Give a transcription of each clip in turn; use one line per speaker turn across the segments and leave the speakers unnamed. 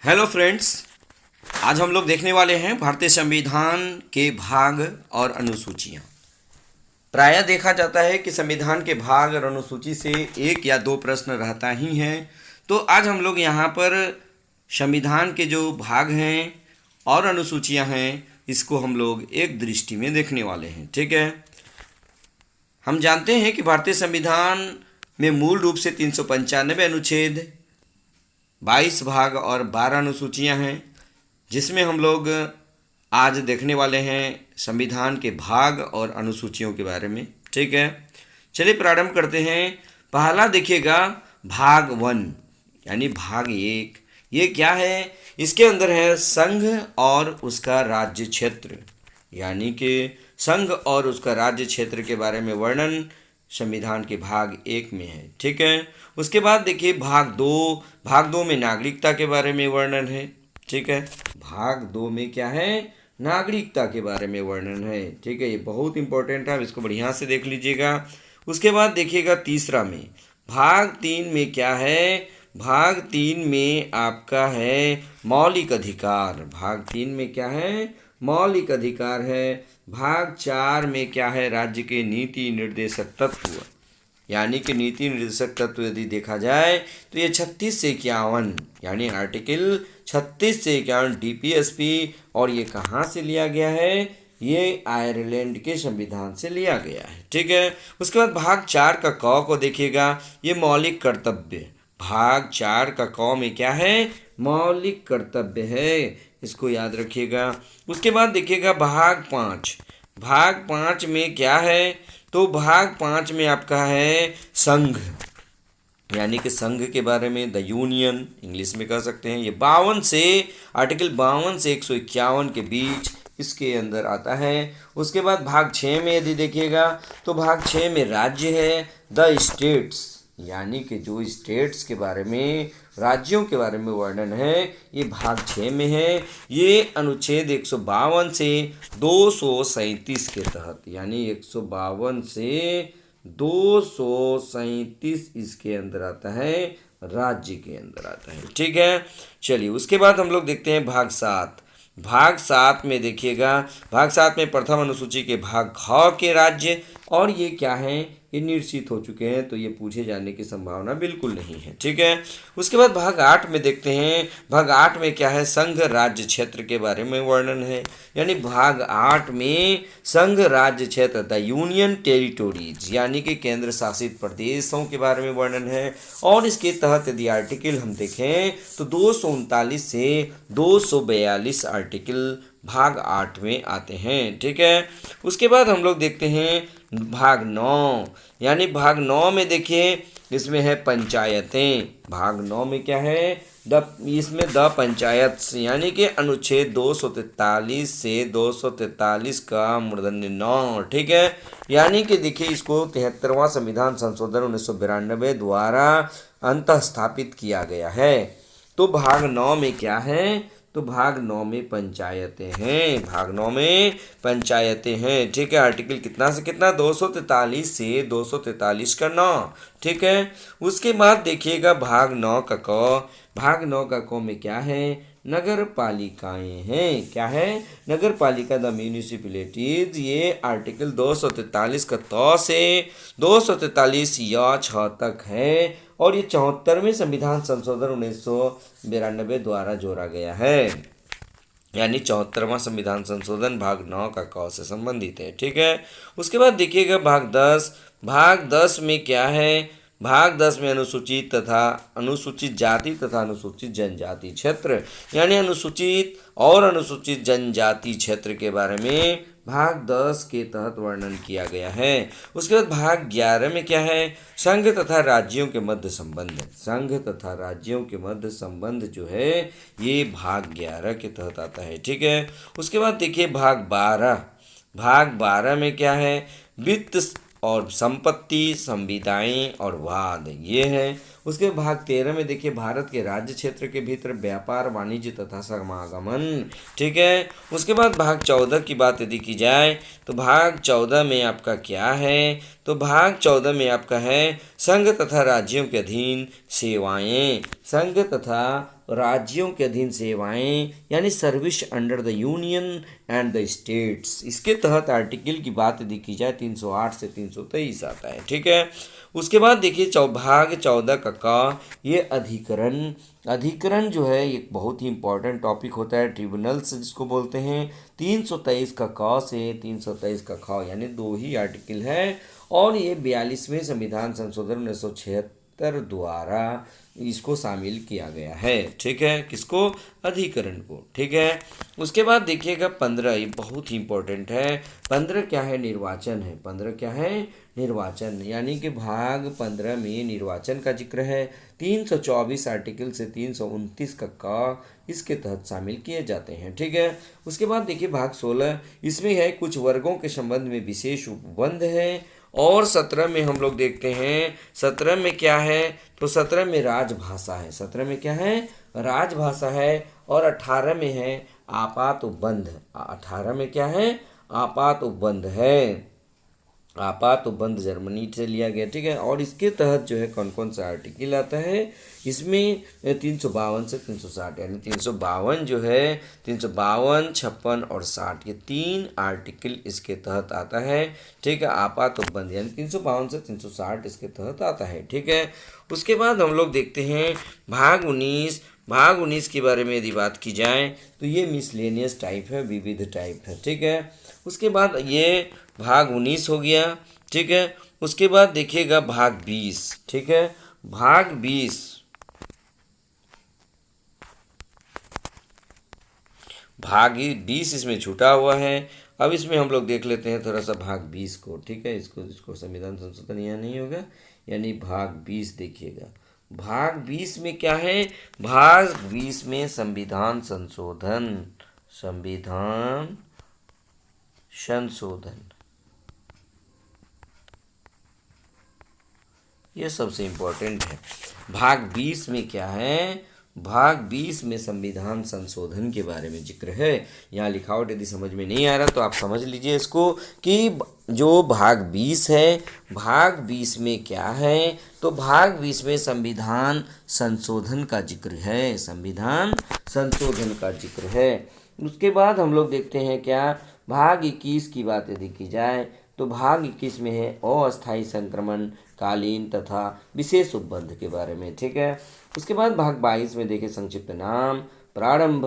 Hello friends. आज हम लोग देखने वाले हैं भारतीय संविधान के भाग और अनुसूचियाँ। प्रायः देखा जाता है कि संविधान के भाग और अनुसूची से एक या दो प्रश्न रहता ही है। तो आज हम लोग यहाँ पर संविधान के जो भाग हैं और अनुसूचियाँ हैं, इसको हम लोग एक दृष्टि में देखने वाले हैं। ठीक है। हम जानते हैं कि भारतीय संविधान में मूल रूप से 395 अनुच्छेद, 22 भाग और 12 अनुसूचियां हैं, जिसमें हम लोग आज देखने वाले हैं संविधान के भाग और अनुसूचियों के बारे में। ठीक है, चलिए प्रारंभ करते हैं। पहला देखिएगा भाग 1 यानी भाग 1। ये क्या है? इसके अंदर है संघ और उसका राज्य क्षेत्र, यानी कि संघ और उसका राज्य क्षेत्र के बारे में वर्णन संविधान के भाग 1 में है। ठीक है। उसके बाद देखिए भाग 2 में नागरिकता के बारे में वर्णन है। ठीक है, भाग 2 में क्या है? नागरिकता के बारे में वर्णन है। ठीक है, ये बहुत इंपॉर्टेंट है, इसको बढ़िया से देख लीजिएगा। उसके बाद देखिएगा तीसरा में भाग 3 में क्या है? भाग 3 में आपका है मौलिक अधिकार। भाग 3 में क्या है? मौलिक अधिकार है। भाग 4 में क्या है? राज्य के नीति निर्देशक तत्व, यानी कि नीति निर्देशक तत्व यदि देखा जाए तो ये 36 से 51 यानी आर्टिकल 36 से 51 डीपीएसपी। और ये कहाँ से लिया गया है? ये आयरलैंड के संविधान से लिया गया है। ठीक है। उसके बाद भाग 4 का क को देखिएगा, ये मौलिक कर्तव्य। भाग 4 का क में क्या है? मौलिक कर्तव्य है, इसको याद रखिएगा। उसके बाद देखिएगा भाग 5 में क्या है? तो भाग 5 में आपका है संघ, यानी कि संघ के बारे में, द यूनियन इंग्लिश में कह सकते हैं। ये 52 से आर्टिकल 52 से 151 के बीच इसके अंदर आता है। उसके बाद भाग 6 में यदि देखिएगा तो भाग 6 में राज्य है, द स्टेट्स, यानी कि जो स्टेट्स के बारे में, राज्यों के बारे में वर्णन है, ये भाग 6 में है। ये अनुच्छेद 152 से 237 के तहत, यानी 152 से 237 इसके अंदर आता है, राज्य के अंदर आता है। ठीक है, चलिए उसके बाद हम लोग देखते हैं भाग 7। भाग 7 में देखिएगा, भाग 7 में प्रथम अनुसूची के भाग ख के राज्य, और ये क्या है? ये निश्चित हो चुके हैं, तो ये पूछे जाने की संभावना बिल्कुल नहीं है। ठीक है। उसके बाद भाग 8 में देखते हैं। भाग 8 में क्या है? संघ राज्य क्षेत्र के बारे में वर्णन है, यानी भाग 8 में संघ राज्य क्षेत्र, द यूनियन टेरिटोरीज, यानी कि केंद्र शासित प्रदेशों के बारे में वर्णन है। और इसके तहत यदि आर्टिकल हम देखें तो 239 से 242 आर्टिकल भाग 8 में आते हैं। ठीक है। उसके बाद हम लोग देखते हैं भाग 9, यानी भाग 9 में देखिए इसमें है पंचायतें। भाग 9 में क्या है? इसमें द पंचायत, यानी कि अनुच्छेद 243 से 243 का मूर्धन्य 9। ठीक है, यानी कि देखिए इसको 73वां संविधान संशोधन 1992 द्वारा अंतः स्थापित किया गया है। तो भाग 9 में क्या है? तो भाग 9 में पंचायतें हैं। भाग 9 में पंचायतें हैं। ठीक है, आर्टिकल कितना से कितना? 243 से 243 का 9। ठीक है। उसके बाद देखिएगा भाग 9 का क। भाग 9 का क में क्या है? नगर पालिकाएँ हैं। क्या है? नगर पालिका, द म्यूनिसिपैलिटीज। ये आर्टिकल 243 का त से 243 या 6 तक है, और ये 74वें संविधान संशोधन 1992 द्वारा जोड़ा गया है, यानी 74वां संविधान संशोधन भाग 9 का क से संबंधित है। ठीक है। उसके बाद देखिएगा भाग 10। भाग 10 में क्या है? भाग 10 में अनुसूचित जाति तथा अनुसूचित जनजाति क्षेत्र, यानी अनुसूचित और अनुसूचित जनजाति क्षेत्र के बारे में भाग 10 के तहत वर्णन किया गया है। उसके बाद भाग 11 में क्या है? संघ तथा राज्यों के मध्य संबंध। संघ तथा राज्यों के मध्य संबंध जो है ये भाग 11 के तहत आता है। ठीक है। उसके बाद देखिए भाग 12। भाग 12 में क्या है? वित्त और संपत्ति, संविदाएं और वाद, ये है। उसके भाग 13 में देखिए भारत के राज्य क्षेत्र के भीतर व्यापार, वाणिज्य तथा समागमन। ठीक है। उसके बाद भाग 14 की बात यदि की जाए तो भाग 14 में आपका क्या है? तो भाग 14 में आपका है संघ तथा राज्यों के अधीन सेवाएं। संघ तथा राज्यों के अधीन सेवाएं यानी service under the union and the states, इसके तहत आर्टिकल की बात यदि की जाए 308 से 323 आता है। ठीक है, उसके बाद देखिए भाग 14 का ये अधिकरण। अधिकरण जो है ये बहुत ही इंपॉर्टेंट टॉपिक होता है, ट्रिब्यूनल्स जिसको बोलते हैं। 323 का क से 323 का ख यानी दो ही आर्टिकल है, और ये 42वें संविधान संशोधन 1976 द्वारा इसको शामिल किया गया है। ठीक है, किसको? अधिकरण को। ठीक है, उसके बाद देखिएगा 15, ये बहुत ही इंपॉर्टेंट है। 15 क्या है? निर्वाचन है। 15 क्या है? निर्वाचन, यानी कि भाग 15 में निर्वाचन का जिक्र है। 324 आर्टिकल से 329 का इसके तहत शामिल किए जाते हैं। ठीक है, उसके बाद देखिए भाग 16, इसमें है कुछ वर्गों के संबंध में विशेष उपबंध है। और 17 में हम लोग देखते हैं, 17 में क्या है? तो 17 में राजभाषा है। 17 में क्या है? राजभाषा है। और 18 में है आपात उपबंध। 18 में क्या है? आपात उपबंध है। आपात उपबंध जर्मनी से लिया गया। ठीक है, और इसके तहत जो है कौन कौन सा आर्टिकल आता है इसमें? 352 से 360, यानी 352 जो है, 352, 56 और 60, ये 3 आर्टिकल इसके तहत आता है। ठीक है, आपात उपबंध यानी 352 से 360 इसके तहत आता है। ठीक है, उसके बाद हम लोग देखते हैं भाग 19। भाग 19 के बारे में यदि बात की जाए तो ये मिसलेनियस टाइप है, विविध टाइप है। ठीक है, उसके बाद ये भाग 19 हो गया। ठीक है, उसके बाद देखिएगा भाग 20। ठीक है, भाग 20, भाग 20 इसमें छूटा हुआ है। अब इसमें हम लोग देख लेते हैं थोड़ा सा भाग 20 को। ठीक है, इसको संविधान संशोधन यहाँ नहीं होगा, यानी भाग 20 देखिएगा। भाग 20 में क्या है? भाग 20 में संविधान संशोधन। संविधान संशोधन, ये सबसे इम्पोर्टेंट है। भाग 20 में क्या है? भाग 20 में संविधान संशोधन के बारे में जिक्र है। यहाँ लिखावट यदि समझ में नहीं आ रहा तो आप समझ लीजिए इसको कि जो भाग 20 है, भाग 20 में क्या है? तो भाग 20 में संविधान संशोधन का जिक्र है। संविधान संशोधन का जिक्र है। उसके बाद हम लोग देखते हैं क्या? भाग 21 की बात यदि की जाए तो भाग 21 में है अस्थायी संक्रमण, कालीन तथा विशेष उपबंध के बारे में। ठीक है, उसके बाद भाग 22 में देखें संक्षिप्त नाम, प्रारंभ।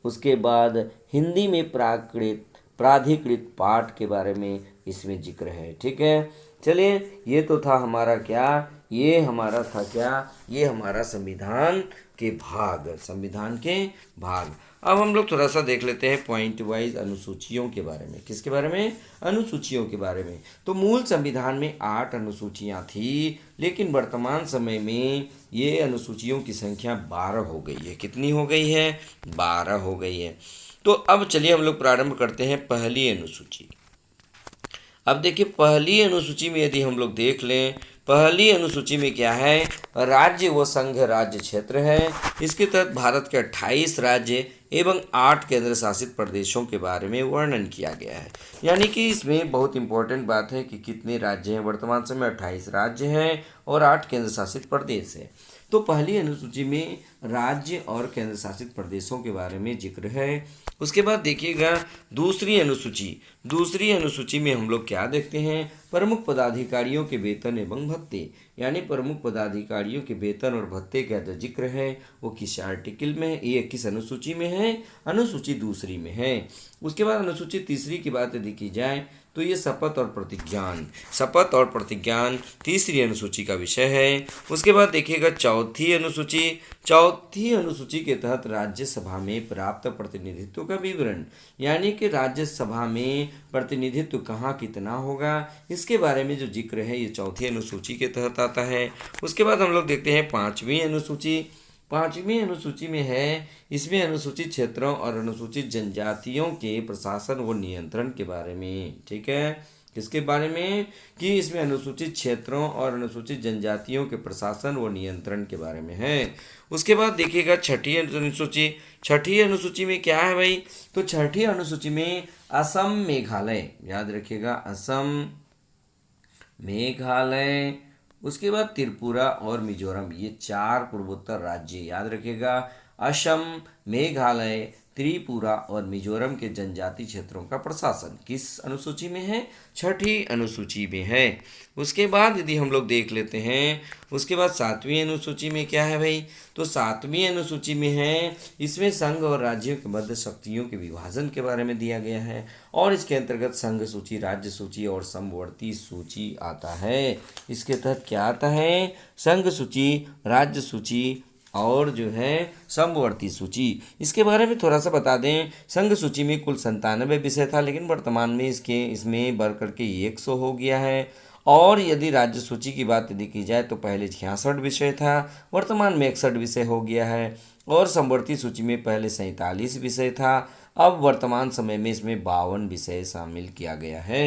उसके बाद हिंदी में प्राधिकृत पाठ के बारे में इसमें जिक्र है। ठीक है, चलिए ये तो था हमारा क्या? ये हमारा था क्या? ये हमारा संविधान के भाग, संविधान के भाग। अब हम लोग थोड़ा सा देख लेते हैं पॉइंट वाइज अनुसूचियों के बारे में। किसके बारे में? अनुसूचियों के बारे में। तो मूल संविधान में 8 अनुसूचियां थी, लेकिन वर्तमान समय में ये अनुसूचियों की संख्या 12 हो गई है। कितनी हो गई है? 12 हो गई है। तो अब चलिए हम लोग प्रारंभ करते हैं पहली अनुसूची। अब देखिए पहली अनुसूची में यदि हम लोग देख लें, पहली अनुसूची में क्या है? राज्य व संघ राज्य क्षेत्र है। इसके तहत भारत के 28 राज्य एवं 8 केंद्र शासित प्रदेशों के बारे में वर्णन किया गया है। यानी कि इसमें बहुत इंपॉर्टेंट बात है कि कितने राज्य हैं। वर्तमान समय 28 राज्य हैं और 8 केंद्र शासित प्रदेश है। तो पहली अनुसूची में राज्य और केंद्र शासित प्रदेशों के बारे में जिक्र है। उसके बाद देखिएगा दूसरी अनुसूची। दूसरी अनुसूची में हम लोग क्या देखते हैं? प्रमुख पदाधिकारियों के वेतन एवं भत्ते, यानी प्रमुख पदाधिकारियों के वेतन और भत्ते का जो जिक्र है वो किस आर्टिकल में है? ये किस अनुसूची में है? अनुसूची दूसरी में है। उसके बाद अनुसूची तीसरी की बात यदि की जाए तो ये शपथ और प्रतिज्ञान, शपथ और प्रतिज्ञान तीसरी अनुसूची का विषय है। उसके बाद देखिएगा चौथी अनुसूची। चौथी अनुसूची के तहत राज्यसभा में प्राप्त प्रतिनिधित्व का विवरण, यानी कि राज्यसभा में प्रतिनिधित्व कहाँ कितना होगा, इसके बारे में जो जिक्र है ये चौथी अनुसूची के तहत आता है। उसके बाद हम लोग देखते हैं पाँचवीं अनुसूची। पाँचवीं अनुसूची में है, इसमें अनुसूचित क्षेत्रों और अनुसूचित जनजातियों के प्रशासन व नियंत्रण के बारे में। ठीक है, किसके बारे में? कि इसमें अनुसूचित क्षेत्रों और अनुसूचित जनजातियों के प्रशासन व नियंत्रण के बारे में है। उसके बाद देखिएगा छठी अनुसूची। छठी अनुसूची में क्या है भाई? तो छठी अनुसूची में असम, मेघालय, याद रखिएगा असम, मेघालय, उसके बाद त्रिपुरा और मिजोरम, ये 4 पूर्वोत्तर राज्य, याद रखिएगा असम, मेघालय, त्रिपुरा और मिजोरम के जनजाति क्षेत्रों का प्रशासन किस अनुसूची में है? छठी अनुसूची में है। उसके बाद यदि हम लोग देख लेते हैं, उसके बाद सातवीं अनुसूची में क्या है भाई? तो सातवीं अनुसूची में है, इसमें संघ और राज्यों के मध्य शक्तियों के विभाजन के बारे में दिया गया है और इसके अंतर्गत संघ सूची, राज्य सूची और समवर्ती सूची आता है। इसके तहत क्या आता है? संघ सूची, राज्य सूची और जो है समवर्ती सूची। इसके बारे में थोड़ा सा बता दें, संघ सूची में कुल 97 विषय था, लेकिन वर्तमान में इसमें बढ़ करके 100 हो गया है। और यदि राज्य सूची की बात यदि की जाए तो पहले 66 विषय था, वर्तमान में 61 विषय हो गया है। और समवर्ती सूची में पहले 47 विषय था, अब वर्तमान समय में इसमें 52 विषय शामिल किया गया है।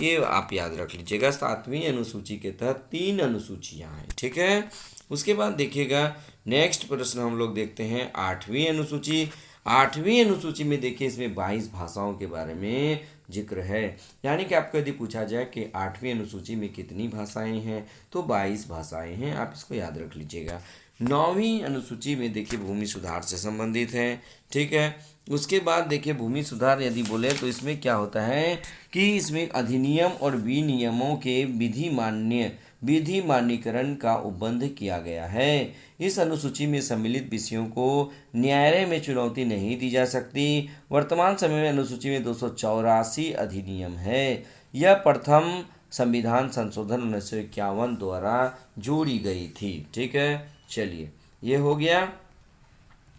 ये आप याद रख लीजिएगा। सातवीं अनुसूची के तहत 3 अनुसूचियाँ हैं, ठीक है। उसके बाद देखिएगा, नेक्स्ट प्रश्न हम लोग देखते हैं आठवीं अनुसूची। आठवीं अनुसूची में देखिए, इसमें 22 भाषाओं के बारे में जिक्र है। यानी कि आपको यदि पूछा जाए कि आठवीं अनुसूची में कितनी भाषाएं हैं, तो 22 भाषाएं हैं, आप इसको याद रख लीजिएगा। नौवीं अनुसूची में देखिए भूमि सुधार से संबंधित है, ठीक है। उसके बाद देखिए भूमि सुधार यदि बोले तो इसमें क्या होता है कि इसमें अधिनियम और विनियमों के विधि मान्यकरण का उपबंध किया गया है। इस अनुसूची में सम्मिलित विषयों को न्यायालय में चुनौती नहीं दी जा सकती। वर्तमान समय में अनुसूची में 284 अधिनियम है। यह प्रथम संविधान संशोधन 1951 द्वारा जोड़ी गई थी, ठीक है। चलिए, ये हो गया।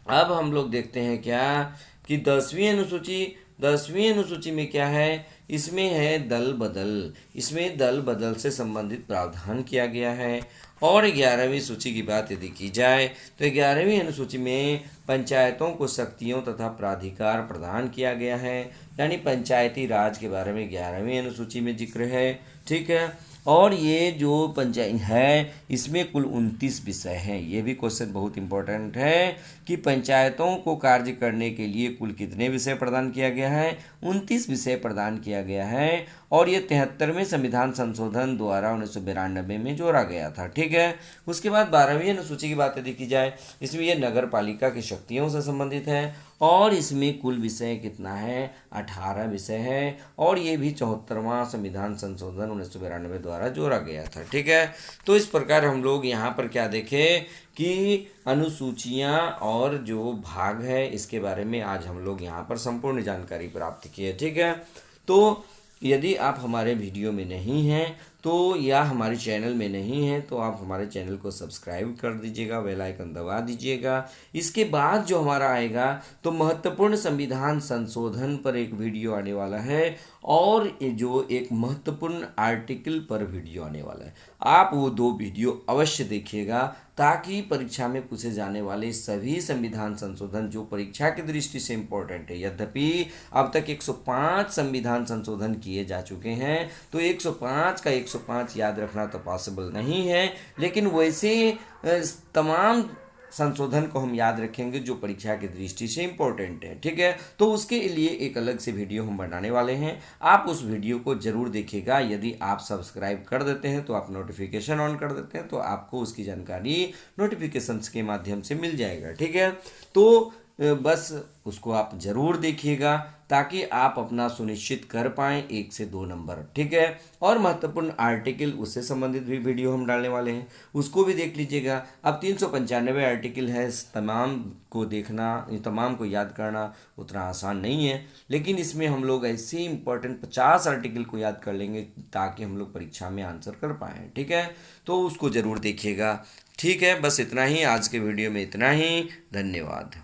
अब हम लोग देखते हैं क्या कि 10वीं अनुसूची। 10वीं अनुसूची में क्या है? इसमें है दल बदल। इसमें दल बदल से संबंधित प्रावधान किया गया है। और 11वीं सूची की बात यदि की जाए तो 11वीं अनुसूची में पंचायतों को शक्तियों तथा प्राधिकार प्रदान किया गया है। यानी पंचायती राज के बारे में 11वीं अनुसूची में जिक्र है, ठीक है। और ये जो पंचायत है, इसमें कुल 29 विषय हैं। ये भी क्वेश्चन बहुत इंपॉर्टेंट है कि पंचायतों को कार्य करने के लिए कुल कितने विषय प्रदान किया गया है? 29 विषय प्रदान किया गया है। और ये 73वें संविधान संशोधन द्वारा 1992 में जोड़ा गया था, ठीक है। उसके बाद 12वीं अनुसूची की बात यदि की जाए, इसमें यह नगर पालिका की शक्तियों से संबंधित है और इसमें कुल विषय कितना है? 18 विषय है। और ये भी 74वां संविधान संशोधन 1992 द्वारा जोड़ा गया था, ठीक है। तो इस प्रकार हम लोग यहाँ पर क्या देखें कि अनुसूचियाँ और जो भाग है इसके बारे में आज हम लोग यहाँ पर संपूर्ण जानकारी प्राप्त की है, ठीक है। तो यदि आप हमारे वीडियो में नहीं हैं तो या हमारे चैनल में नहीं हैं तो आप हमारे चैनल को सब्सक्राइब कर दीजिएगा, बेल आइकन दबा दीजिएगा। इसके बाद जो हमारा आएगा तो महत्वपूर्ण संविधान संशोधन पर एक वीडियो आने वाला है और जो एक महत्वपूर्ण आर्टिकल पर वीडियो आने वाला है। आप वो 2 वीडियो अवश्य देखिएगा ताकि परीक्षा में पूछे जाने वाले सभी संविधान संशोधन जो परीक्षा की दृष्टि से इम्पोर्टेंट है, यद्यपि अब तक 105 संविधान संशोधन किए जा चुके हैं, तो 105 का 105 याद रखना तो पॉसिबल नहीं है, लेकिन वैसे तमाम संशोधन को हम याद रखेंगे जो परीक्षा की दृष्टि से इम्पोर्टेंट है, ठीक है। तो उसके लिए एक अलग से वीडियो हम बनाने वाले हैं, आप उस वीडियो को जरूर देखिएगा। यदि आप सब्सक्राइब कर देते हैं तो आप नोटिफिकेशन ऑन कर देते हैं तो आपको उसकी जानकारी नोटिफिकेशंस के माध्यम से मिल जाएगा, ठीक है। तो बस उसको आप ज़रूर देखिएगा ताकि आप अपना सुनिश्चित कर पाएँ 1 से 2 नंबर, ठीक है। और महत्वपूर्ण आर्टिकल उससे संबंधित भी वीडियो हम डालने वाले हैं, उसको भी देख लीजिएगा। अब 395 आर्टिकल है, तमाम को देखना, तमाम को याद करना उतना आसान नहीं है, लेकिन इसमें हम लोग ऐसे इंपॉर्टेंट 50 आर्टिकल को याद कर लेंगे ताकि हम लोग परीक्षा में आंसर कर पाएँ, ठीक है। तो उसको ज़रूर देखिएगा, ठीक है। बस इतना ही, आज के वीडियो में इतना ही। धन्यवाद।